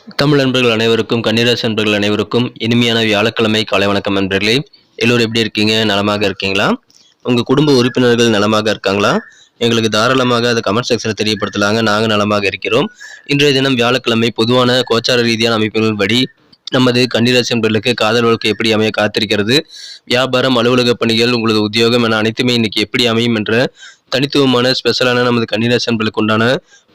தமிழ் நண்பர்கள் அனைவருக்கும், கன்னிராசி நண்பர்கள் அனைவருக்கும் இனிமையான வியாழக்கிழமை காலை வணக்கம் நண்பர்களே. எல்லோரும் எப்படி இருக்கீங்க? நலமாக இருக்கீங்களா? உங்க குடும்ப உறுப்பினர்கள் நலமாக இருக்காங்களா? எங்களுக்கு தாராளமாக அதை கமெண்ட் செக்ஷனில் தெரியப்படுத்தலாங்க. நாங்கள் நலமாக இருக்கிறோம். இன்றைய தினம் வியாழக்கிழமை. பொதுவான கோச்சார ரீதியான அமைப்புகளின்படி நமது கன்னிராசி நண்பர்களுக்கு காதல் வாழ்க்கை எப்படி அமைய காத்திருக்கிறது, வியாபாரம், அலுவலக பணிகள், உங்களது உத்தியோகம் என அனைத்துமே இன்னைக்கு எப்படி அமையும் என்ற தனித்துவமான ஸ்பெஷலான நமது கன்னிராசி நண்பர்களுக்கு உண்டான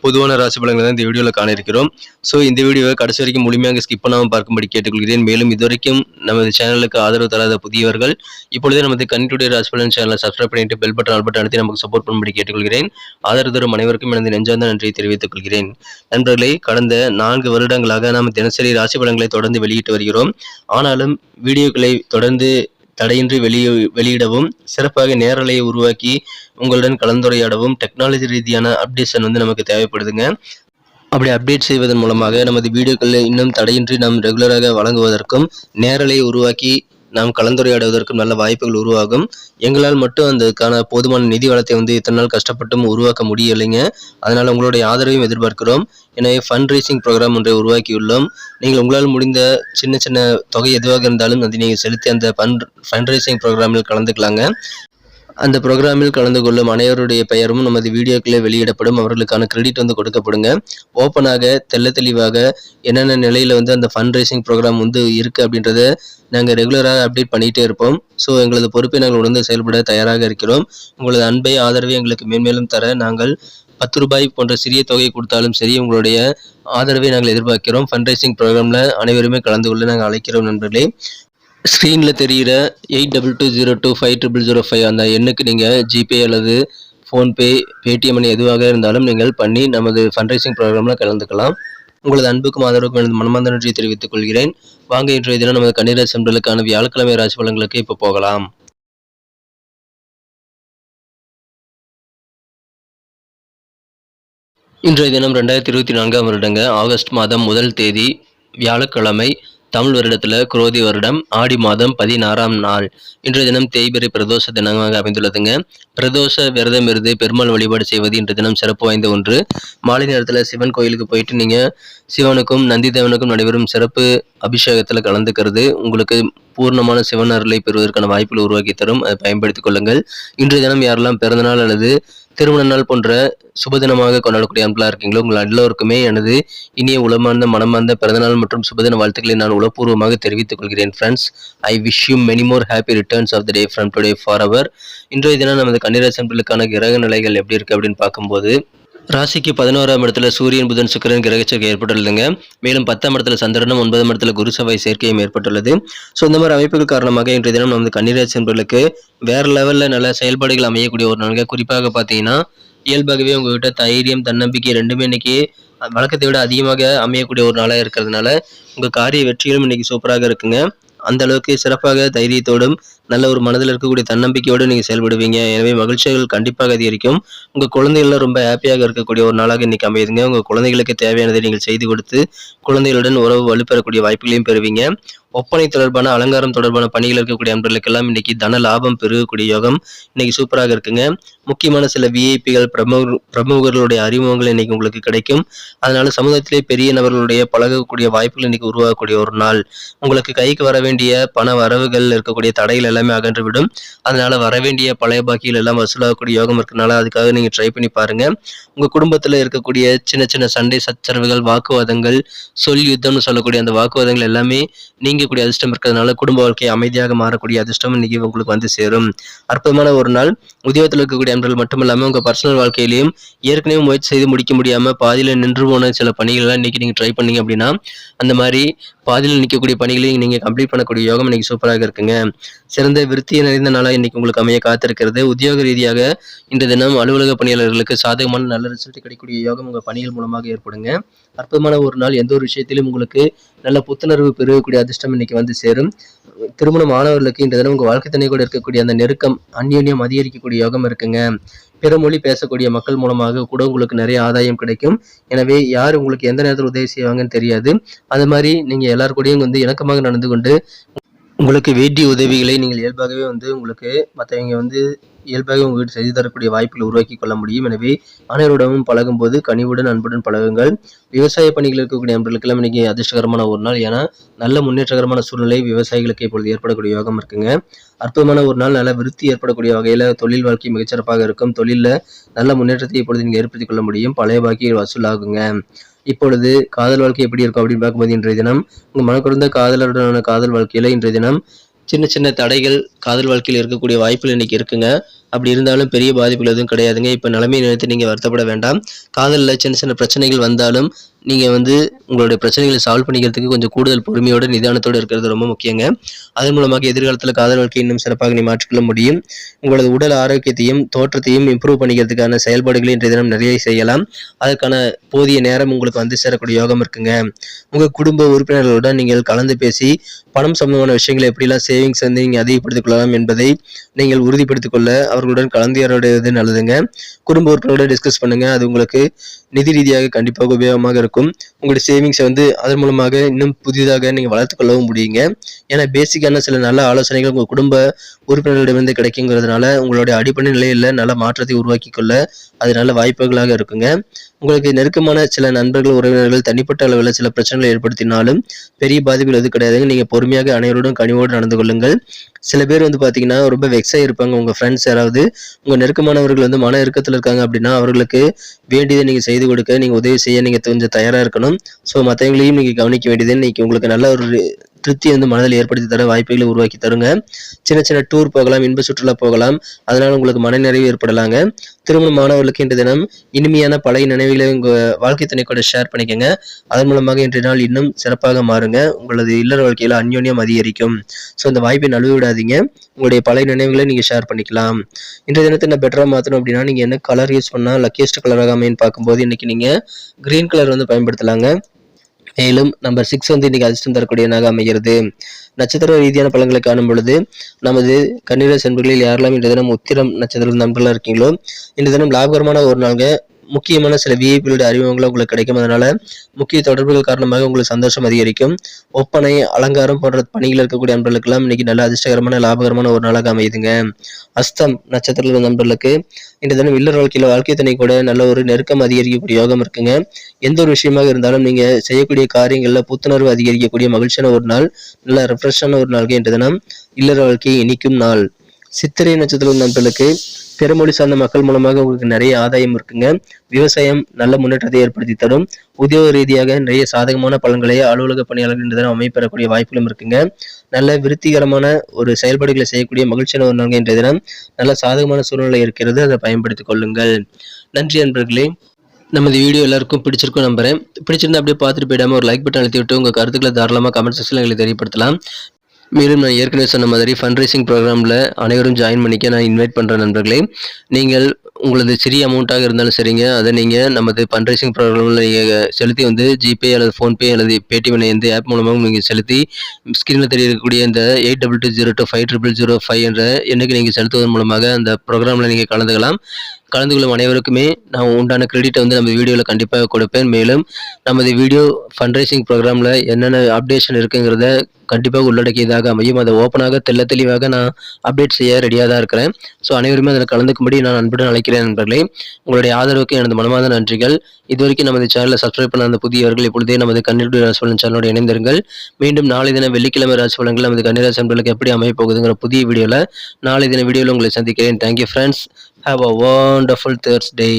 பொதுவான ராசி பலன்களை தான் இந்த வீடியோவில் காண இருக்கிறோம். ஸோ இந்த வீடியோவை கடைசி வரைக்கும் முழுமையாக ஸ்கிப் பண்ணாமல் பார்க்கும்படி கேட்டுக்கொள்கிறேன். மேலும் இதுவரைக்கும் நமது சேனலுக்கு ஆதரவு தராத புதியவர்கள் இப்பொழுதே நமது கன்னியுடைய ராசி பலன் சேனலை சப்ஸ்கிரைப் பண்ணிட்டு பெல் பட்டன் ஆல் பட்டன் அழுத்தி நமக்கு சப்போர்ட் பண்ணும்படி கேட்டுக்கொள்கிறேன். ஆதரவு தரும் அனைவருக்கும் எனது நெஞ்சார்ந்த நன்றியை தெரிவித்துக் கொள்கிறேன். நண்பர்களே, கடந்த 4 வருடங்களாக நாம் தினசரி ராசி பலன்களை தொடர்ந்து வெளியிட்டு வருகிறோம். ஆனாலும் வீடியோக்களை தொடர்ந்து தடையின்றி வெளியிடவும், சிறப்பாக நேரலையை உருவாக்கி உங்களுடன் கலந்துரையாடவும் டெக்னாலஜி ரீதியான அப்டேஷன் நமக்கு தேவைப்படுதுங்க. அப்படி அப்டேட் செய்வதன் மூலமாக நமது வீடியோக்களில் இன்னும் தடையின்றி நாம் ரெகுலராக வழங்குவதற்கும், நேரலையை உருவாக்கி நாம் கலந்துரையாடுவதற்கும் நல்ல வாய்ப்புகள் உருவாகும். எங்களால் மட்டும் அதுக்கான போதுமான நிதி வளத்தை இத்தனை நாள் கஷ்டப்பட்டும் உருவாக்க முடியலைங்க. அதனால் உங்களுடைய ஆதரவையும் எதிர்பார்க்கிறோம். எனவே ஃபண்ட் ரைசிங் ப்ரோக்ராம் ஒன்றை உருவாக்கியுள்ளோம். நீங்கள் உங்களால் முடிந்த சின்ன சின்ன தொகை எதுவாக இருந்தாலும் அதை நீங்கள் செலுத்தி அந்த ஃபண்ட் ரைசிங் ப்ரோக்ராமில் கலந்துக்கலாங்க. அந்த ப்ரோக்ராமில் கலந்து கொள்ளும் அனைவருடைய பெயரும் நமது வீடியோக்களில் வெளியிடப்படும். அவர்களுக்கான கிரெடிட் கொடுக்கப்படுங்க. ஓப்பனாக தெள்ள தெளிவாக என்னென்ன நிலையில் அந்த ஃபண்ட் ரைசிங் ப்ரோக்ராம் இருக்குது அப்படின்றத நாங்கள் ரெகுலராக அப்டேட் பண்ணிகிட்டே இருப்போம். ஸோ எங்களது பொறுப்பை நாங்கள் உணர்ந்து செயல்பட தயாராக இருக்கிறோம். உங்களது அன்பை, ஆதரவை எங்களுக்கு மேன்மேலும் தர நாங்கள் 10 ரூபாய் போன்ற சிறிய தொகை கொடுத்தாலும் சரி, உங்களுடைய ஆதரவை நாங்கள் எதிர்பார்க்கிறோம். ஃபண்ட் ரைசிங் ப்ரோக்ராமில் அனைவருமே கலந்து கொள்ள நாங்கள் அழைக்கிறோம். நண்பர்களே, ஸ்க்ரீனில் தெரிகிற 8220250005 அந்த எண்ணுக்கு நீங்கள் ஜிபே அல்லது ஃபோன்பே, பேடிஎம் மணி எதுவாக இருந்தாலும் நீங்கள் பண்ணி நமது ஃபண்ட் ரைசிங் ப்ரோக்ராமில் கலந்துக்கலாம். உங்களது அன்புக்கும் ஆதரவுக்கும் எனது மனமார்ந்த நன்றியை தெரிவித்துக் கொள்கிறேன். வாங்க, இன்றைய தினம் நமது கன்னிராசி நண்பர்களுக்கான வியாழக்கிழமை ராசி பலன்களுக்கு இப்போ போகலாம். இன்றைய தினம் 2024ஆம் வருடங்க ஆகஸ்ட் மாதம் 1 தேதி வியாழக்கிழமை. தமிழ் வருடத்தில் குரோதி வருடம் ஆடி மாதம் 16ஆம் நாள். இன்றைய தினம் தேய்பிறை பிரதோஷ தினமாக அமைந்துள்ளதுங்க. பிரதோஷ விரதம் இருந்து பெருமாள் வழிபாடு செய்வது இன்றைய தினம் சிறப்பு வாய்ந்த ஒன்று. மாலை நேரத்தில் சிவன் கோயிலுக்கு போயிட்டு நீங்கள் சிவனுக்கும் நந்திதேவனுக்கும் நடைபெறும் சிறப்பு அபிஷேகத்தில் கலந்துக்கிறது உங்களுக்கு பூர்ணமான சிவன் அருளை பெறுவதற்கான வாய்ப்புகள் உருவாக்கி தரும். அதை பயன்படுத்திக் கொள்ளுங்கள். இன்றைய தினம் யாரெல்லாம் பிறந்தநாள் அல்லது திருமண நாள் போன்ற சுபதினமாக கொண்டாடக்கூடிய அன்பலாக இருக்கீங்களோ, உங்கள் எல்லோருக்குமே எனது இனிய உளமார்ந்த மனமார்ந்த பிறந்தநாள் மற்றும் சுபதின வாழ்த்துக்களை நான் உளப்பூர்வமாக தெரிவித்துக் கொள்கிறேன். Friends, I wish you many more happy returns of the day from today for அவர். இன்றைய தினம் நமது கன்னிராசி நண்பர்களுக்கான கிரக நிலைகள் எப்படி இருக்குது அப்படின்னு பார்க்கும்போது, ராசிக்கு 11ஆம் இடத்துல சூரியன், புதன், சுக்கிரன் கிரகச்சேர்க்கை ஏற்பட்டுள்ளதுங்க. மேலும் 10ஆம் இடத்துல சந்திரனும், 9ஆம் இடத்துல குரு செவ்வாய் சேர்க்கையும் ஏற்பட்டுள்ளது. ஸோ இந்த மாதிரி அமைப்புகள் காரணமாக இன்றைய தினம் நமது கன்னிராசி நண்பர்களுக்கு வேற லெவலில் நல்ல செயல்பாடுகள் அமையக்கூடிய ஒரு நாளுங்க. குறிப்பாக பார்த்தீங்கன்னா, இயல்பாகவே உங்ககிட்ட தைரியம், தன்னம்பிக்கை ரெண்டுமே இன்னைக்கு வழக்கத்தை விட அதிகமாக அமையக்கூடிய ஒரு நாளாக இருக்கிறதுனால உங்கள் காரிய வெற்றிகளும் இன்னைக்கு சூப்பராக இருக்குங்க. அந்த அளவுக்கு சிறப்பாக தைரியத்தோடும் நல்ல ஒரு மனதில் இருக்கக்கூடிய தன்னம்பிக்கையோடு நீங்கள் செயல்படுவீங்க. எனவே மகிழ்ச்சிகள் கண்டிப்பாக அதிகரிக்கும். உங்கள் குழந்தைகள்லாம் ரொம்ப ஹாப்பியாக இருக்கக்கூடிய ஒரு நாளாக இன்னைக்கு அமையுதுங்க. உங்கள் குழந்தைகளுக்கு தேவையானதை நீங்கள் செய்து கொடுத்து குழந்தைகளுடன் உறவு வலுப்பெறக்கூடிய வாய்ப்புகளையும் பெறுவீங்க. ஒப்பனை தொடர்பான, அலங்காரம் தொடர்பான பணிகள் இருக்கக்கூடிய நண்பர்களுக்கெல்லாம் இன்னைக்கு தன லாபம் பெருகக்கூடிய யோகம் இன்னைக்கு சூப்பராக இருக்குங்க. முக்கியமான சில விஐபிகள், பிரமுகர்களுடைய அறிமுகங்கள் இன்னைக்கு உங்களுக்கு கிடைக்கும். அதனால சமுதாயத்திலே பெரிய நபர்களுடைய பழகக்கூடிய வாய்ப்புகள் இன்னைக்கு உருவாகக்கூடிய ஒரு நாள். உங்களுக்கு கைக்கு வர வேண்டிய பண வரவுகள் இருக்கக்கூடிய தடைகள் எல்லாமே அகன்றுவிடும். அதனால வரவேண்டிய பழைய பாக்கிகள் எல்லாம் வசூலாகக்கூடிய யோகம் இருக்கிறதுனால அதுக்காக நீங்க ட்ரை பண்ணி பாருங்க. உங்க குடும்பத்துல இருக்கக்கூடிய சின்ன சின்ன சண்டை சச்சரவுகள், வாக்குவாதங்கள், சொல் யுத்தம்னு சொல்லக்கூடிய அந்த வாக்குவாதங்கள் எல்லாமே நீங்கக்கூடிய அதிர்ஷ்டம் இருக்கிறதுனால குடும்ப வாழ்க்கை அமைதியாக மாறக்கூடிய அதிர்ஷ்டம் இன்னைக்கு உங்களுக்கு சேரும். அற்புதமான ஒரு நாள். உத்தியோகத்தில் இருக்கக்கூடிய அன்பர்கள் மட்டுமில்லாமல் உங்க பர்சனல் வாழ்க்கையிலையும் ஏற்கனவே முயற்சி செய்து முடிக்க முடியாம பாதியில நின்று போன சில பணிகள் எல்லாம் இன்னைக்கு நீங்க ட்ரை பண்ணீங்க அப்படின்னா அந்த மாதிரி பாதியில் நிற்கக்கூடிய பணிகளையும் நீங்க கம்ப்ளீட் பண்ணக்கூடிய யோகம் இன்னைக்கு சூப்பராக இருக்குங்க. சிறந்த விருத்தியை நிறைந்த நாளாக இன்னைக்கு உங்களுக்கு அமைய காத்திருக்கிறது. உத்தியோக ரீதியாக இன்றைய தினம் அலுவலக பணியாளர்களுக்கு சாதகமான நல்ல ரிசல்ட் கிடைக்கக்கூடிய யோகம் உங்க பணிகள் மூலமாக ஏற்படுங்க. அற்புதமான ஒரு நாள். எந்த ஒரு விஷயத்திலும் உங்களுக்கு நல்ல புத்துணர்வு பெருகக்கூடிய அதிர்ஷ்டம் இன்னைக்கு சேரும். திருமணம் ஆனவர்களுக்கு இந்த தினம் உங்க வாழ்க்கை துணை கூட இருக்கக்கூடிய அந்த நெருக்கம், அந்யோன்யம் அதிகரிக்கக்கூடிய யோகம் இருக்குங்க. பிற மொழி பேசக்கூடிய மக்கள் மூலமாக கூட உங்களுக்கு நிறைய ஆதாயம் கிடைக்கும். எனவே யார் உங்களுக்கு எந்த நேரத்தில் உதவி செய்வாங்கன்னு தெரியாது. அது மாதிரி நீங்க எல்லாரு கூடயும் இணக்கமாக நடந்து கொண்டு உங்களுக்கு வேண்டிய உதவிகளை நீங்கள் இயல்பாகவே உங்களுக்கு மற்றவங்க இயல்பாக உங்ககிட்ட செய்து தரக்கூடிய வாய்ப்புகளை உருவாக்கி கொள்ள முடியும். எனவே அனைவருடனும் பழகும்போது கனிவுடன் அன்புடன் பழகுங்கள். விவசாய பணிகள் இருக்கக்கூடிய நண்பர்களுக்கெல்லாம் இன்னைக்கு அதிர்ஷ்டகரமான ஒரு நாள். ஏன்னா நல்ல முன்னேற்றகரமான சூழ்நிலை விவசாயிகளுக்கு இப்பொழுது ஏற்படக்கூடிய யோகம் இருக்குங்க. அற்புதமான ஒரு நாள். நல்ல விருத்தி ஏற்படக்கூடிய வகையில தொழில் வாழ்க்கை மிகச்சிறப்பாக இருக்கும். தொழில்ல நல்ல முன்னேற்றத்தை இப்பொழுது நீங்க ஏற்படுத்திக் கொள்ள முடியும். பழைய பாக்கி வசூலாகுங்க. இப்பொழுது காதல் வாழ்க்கை எப்படி இருக்கும் அப்படின்னு பார்க்கும்போது இன்றைய தினம் உங்க மனக்குறந்த காதலருடனான காதல் வாழ்க்கையில இன்றைய தினம் சின்ன சின்ன தடைகள் காதல் வாழ்க்கையில் இருக்கக்கூடிய வாய்ப்புகள் இன்னைக்கு இருக்குங்க. அப்படி இருந்தாலும் பெரிய பாதிப்புகள் எதுவும் கிடையாதுங்க. இப்போ நிலைமையை நினைத்து நீங்கள் வருத்தப்பட வேண்டாம். காதலில் சின்ன சின்ன பிரச்சனைகள் வந்தாலும் நீங்கள் உங்களுடைய பிரச்சனைகளை சால்வ் பண்ணிக்கிறதுக்கு கொஞ்சம் கூடுதல் பொறுமையோட நிதானத்தோடு இருக்கிறது ரொம்ப முக்கியங்க. அதன் மூலமாக எதிர்காலத்தில் காதல் வாழ்க்கை இன்னும் சிறப்பாக நீ மாற்றிக்கொள்ள முடியும். உங்களது உடல் ஆரோக்கியத்தையும் தோற்றத்தையும் இம்ப்ரூவ் பண்ணிக்கிறதுக்கான செயல்பாடுகளை இன்றைய தினம் நிறைய செய்யலாம். அதற்கான போதிய நேரம் உங்களுக்கு சேரக்கூடிய யோகம் இருக்குங்க. உங்கள் குடும்ப உறுப்பினர்களுடன் நீங்கள் கலந்து பேசி பணம் சம்பந்தமான விஷயங்களை எப்படிலாம் சேவிங்ஸ் நீங்கள் அதிகப்படுத்திக் கொள்ளலாம் என்பதை நீங்கள் உறுதிப்படுத்திக் கொள்ள அவர்களுடன் கலந்துரையாடுவது நல்லதுங்க. குடும்ப உறுப்பினரோட டிஸ்கஸ் பண்ணுங்க. அது உங்களுக்கு நிதி ரீதியாக கண்டிப்பாக உபயோகமாக இருக்கும். உங்களுடைய சேவிங்ஸை அதன் மூலமாக இன்னும் புதிதாக நீங்கள் வளர்த்து கொள்ளவும் முடியுங்க. ஏன்னா பேசிக்கான சில நல்ல ஆலோசனைகள் உங்கள் குடும்ப உறுப்பினர்களிடமிருந்து கிடைக்குங்கிறதுனால உங்களுடைய அடிப்படை நிலையில் நல்ல மாற்றத்தை உருவாக்கி கொள்ள அது நல்ல வாய்ப்புகளாக இருக்குங்க. உங்களுக்கு நெருக்கமான சில நண்பர்கள் உறவினர்கள் தனிப்பட்ட அளவில் சில பிரச்சனைகளை ஏற்படுத்தினாலும் பெரிய பாதிப்புகள் எதுவும் கிடையாதுங்க. நீங்கள் பொறுமையாக அனைவருடன் கனிவோடு நடந்து கொள்ளுங்கள். சில பேர் பார்த்தீங்கன்னா ரொம்ப வெக்ஸாக இருப்பாங்க. உங்கள் ஃப்ரெண்ட்ஸ் யாராவது உங்கள் நெருக்கமானவர்கள் மன இறுக்கத்தில் இருக்காங்க அப்படின்னா அவர்களுக்கு வேண்டியதை நீங்கள் செய்து கொடுக்க நீங்கள் உதவி செய்ய நீங்கள் கொஞ்சம் தயாராக இருக்கணும். ஸோ மற்றவங்களையும் நீங்கள் கவனிக்க வேண்டியது இன்னைக்கு உங்களுக்கு நல்ல ஒரு திருப்தி மனதில் ஏற்படுத்தி தர வாய்ப்புகளை உருவாக்கி தருங்க. சின்ன சின்ன டூர் போகலாம், இன்ப சுற்றுலா போகலாம். அதனால உங்களுக்கு மன நிறைவு ஏற்படலாங்க. திருமணம் மாணவர்களுக்கு இன்றைய தினம் இனிமையான பழைய நினைவுகளை உங்க வாழ்க்கை துணை கூட ஷேர் பண்ணிக்கங்க. அதன் மூலமாக இன்றைய நாள் இன்னும் சிறப்பாக மாறுங்க. உங்களது இல்லற வாழ்க்கையில அந்யோன்யம் அதிகரிக்கும். ஸோ இந்த வாய்ப்பை நழுவ விடாதீங்க. உங்களுடைய பழைய நினைவுகளை நீங்க ஷேர் பண்ணிக்கலாம். இன்றைய தினத்தை என்ன பெட்டரா மாற்றணும் அப்படின்னா நீங்க என்ன கலர் யூஸ் பண்ணா லக்கியஸ்ட் கலராக அமைன்னு பார்க்கும்போது இன்னைக்கு நீங்க கிரீன் கலர் பயன்படுத்தலாங்க. மேலும் நம்பர் 6 இன்னைக்கு அதிர்ஷ்டம் தரக்கூடிய எண்ணாக அமைகிறது. நட்சத்திர ரீதியான பலன்களை காணும் பொழுது நமது கன்னிராசி நண்பர்களில் யாரெல்லாம் இந்த தினம் உத்திரம் நட்சத்திர நண்பர்களா இருக்கீங்களோ இந்த தினம் லாபகரமான ஒரு நாள்ங்க. முக்கியமான சில விஐபிகளுடைய அறிமுகங்களும் உங்களுக்கு கிடைக்கும். அதனால முக்கிய தொடர்புகள் காரணமாக உங்களுக்கு சந்தோஷம் அதிகரிக்கும். ஒப்பனை அலங்காரம் போன்ற பணிகள் இருக்கக்கூடிய நண்பர்களுக்கெல்லாம் இன்னைக்கு நல்ல அதிர்ஷ்டகரமான லாபகரமான ஒரு நாளாக அமையுதுங்க. அஸ்தம் நட்சத்திர நண்பர்களுக்கு இந்த தினம் இல்லற வாழ்க்கையில வாழ்க்கை துணை கூட நல்ல ஒரு நெருக்கம் அதிகரிக்கக்கூடிய யோகம் இருக்குங்க. எந்த ஒரு விஷயமாக இருந்தாலும் நீங்க செய்யக்கூடிய காரியங்கள்ல புத்துணர்வு அதிகரிக்கக்கூடிய மகிழ்ச்சியான ஒரு நாள், நல்ல ரெஃப்ரெஷ்ஷான ஒரு நாளுக்கு இன்றைய தினம் இல்லற வாழ்க்கையை இனிக்கும் நாள். சித்திரை நட்சத்திர நண்பர்களுக்கு பிறமொழி சார்ந்த மக்கள் மூலமாக உங்களுக்கு நிறைய ஆதாயம் இருக்குங்க. விவசாயம் நல்ல முன்னேற்றத்தை ஏற்படுத்தி தரும். உத்தியோக ரீதியாக நிறைய சாதகமான பலன்களை அலுவலக பணியாளர்கள் இன்று தினம் அமைப்பெறக்கூடிய வாய்ப்புகளும் இருக்குங்க. நல்ல விருத்திகரமான ஒரு செயல்பாடுகளை செய்யக்கூடிய மகிழ்ச்சியான ஒரு நாள் இன்றைய தினம் நல்ல சாதகமான சூழ்நிலை இருக்கிறது. அதை பயன்படுத்திக் கொள்ளுங்கள். நன்றி நண்பர்களே. நமது வீடியோ எல்லாருக்கும் பிடிச்சிருக்கும் நம்புறேன். பிடிச்சிருந்தா அப்படியே பார்த்துட்டு போயிடாம ஒரு லைக் பட்டன் அழுத்தி விட்டு உங்க கருத்துக்களை தாராளமாக கமெண்ட் செக்ஷன்ல எங்களுக்கு தெரியப்படுத்தலாம். மேலும் நான் ஏற்கனவே சொன்ன மாதிரி ஃபண்ட் ரைசிங் ப்ரோக்ராமில் அனைவரும் ஜாயின் பண்ணிக்க நான் இன்வைட் பண்ணுறேன் நண்பர்களே. நீங்கள் உங்களது சிறிய அமௌண்ட்டாக இருந்தாலும் சரிங்க, அதை நீங்கள் நமது ஃபண்ட் ரைசிங் ப்ரோக்ராமில் நீங்கள் செலுத்தி ஜிபே அல்லது ஃபோன்பே அல்லது பேடிஎம் எந்த ஆப் மூலமாக நீங்கள் செலுத்தி ஸ்க்ரீனில் தெரியக்கூடிய இந்த 8220250005 என்ற எண்ணுக்கு நீங்கள் செலுத்துவதன் மூலமாக அந்த ப்ரோக்ராமில் நீங்கள் கலந்துக்கலாம். கலந்து கொள்ளும் அனைவருக்குமே நான் உண்டான கிரெடிட்டை நம்ம வீடியோவில் கண்டிப்பாக கொடுப்பேன். மேலும் நமது வீடியோ ஃபண்ட் ரைசிங் ப்ரோக்ராமில் என்னென்ன அப்டேஷன் இருக்குங்கிறத கண்டிப்பாக உள்ளடக்கியதாக அமையும். அதை ஓப்பனாக தெளிவாக நான் அப்டேட் செய்ய ரெடியாக தான் இருக்கிறேன். ஸோ அனைவருமே அதில் கலந்துக்கும்படி நான் அன்புடன் அழைக்கிறேன் நண்பர்களே. உங்களுடைய ஆதரவுக்கு எனது மனமார்ந்த நன்றிகள். இதுவரைக்கும் நமது சேனலை சப்ஸ்கிரைப் பண்ண அந்த புதியவர்கள் இப்பொழுதே நமது கன்னிராசி ராசிபலன் சேனலோடு இணைந்திருங்கள். மீண்டும் நாளை தினம் வெள்ளிக்கிழமை ராசிபலன்கள் நமது கன்னிராசி நண்பர்களுக்கு எப்படி அமைய போகுதுங்கிற புதிய வீடியோவில் நாளை தின வீடியோவில் உங்களை சந்திக்கிறேன். Thank you friends. Have a wonderful Thursday.